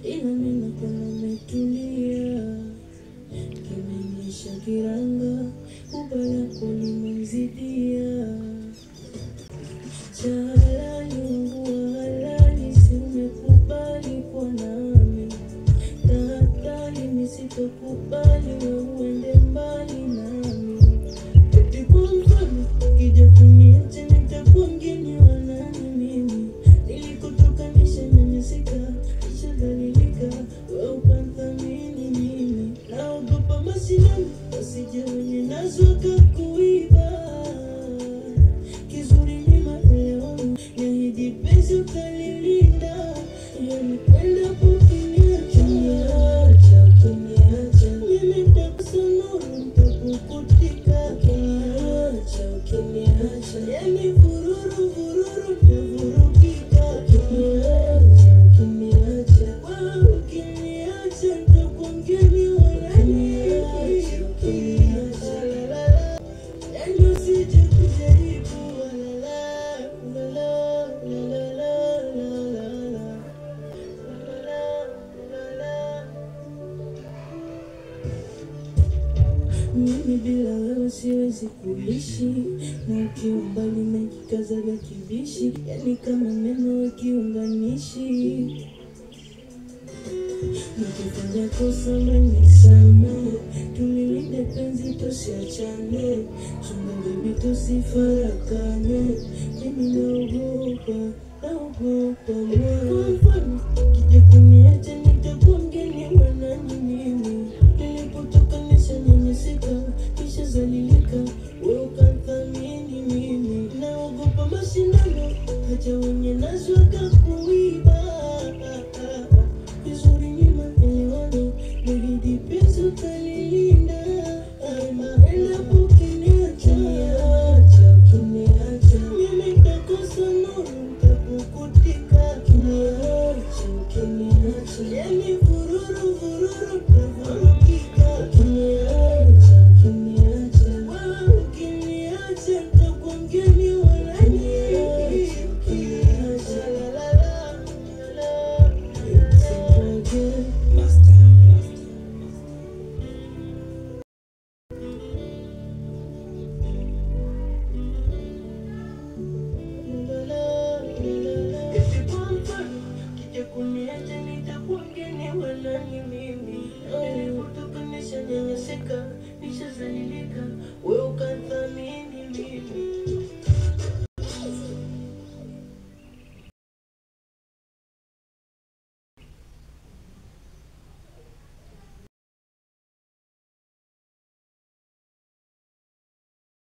Ila nina kuna metulia kimenyesha kiranga ubaya kulimzidia chalani mvua halali si umekubali kwa nami tatali nisitokubali we uende mbali nami eti kwa mfano kija kuniacha nitakuwa mgeni wa nani mimi nilikutokanisha nyanyasika dalilika wewe ukathamini mimi naogopa mashindano wasije wenye nazo wakakuiba kizuri ni maelewano niahidi penzi utalilinda yanipenda ukiniacha mimi nitakusanuru nitakukutika ukiniacha yani vururu nitavurugika mimi bila wewe siwezi kuishi na ukiwa mbali najikazaga kibishi yani kama neno kiunganishi nikifanya kosa manisame tulilinde penzi tusiachane chunga baby tusifarakane mimi naogopa kwa mfano kija kuniacha nitakuwa mgeni wa nani mimi nilipotokanisha nyanyasika kisha zalilika wewe ukathamini mimi naogopa mashindano haja wenye nazo wakakuiba vizuri ni maelewano nahidi penzi utalilinda maenda ukiniacha mimi nitakosa nuru nitakukutika ukiniacha yani vururu nitavurugika ukiniacha wewe ukiniacha nitakuwa mgeni wa nani kuniacha nitakuwa mgeni wa nani mimi nilikutokanisha nyanyasika nishazalilika wewe ukathamini mimi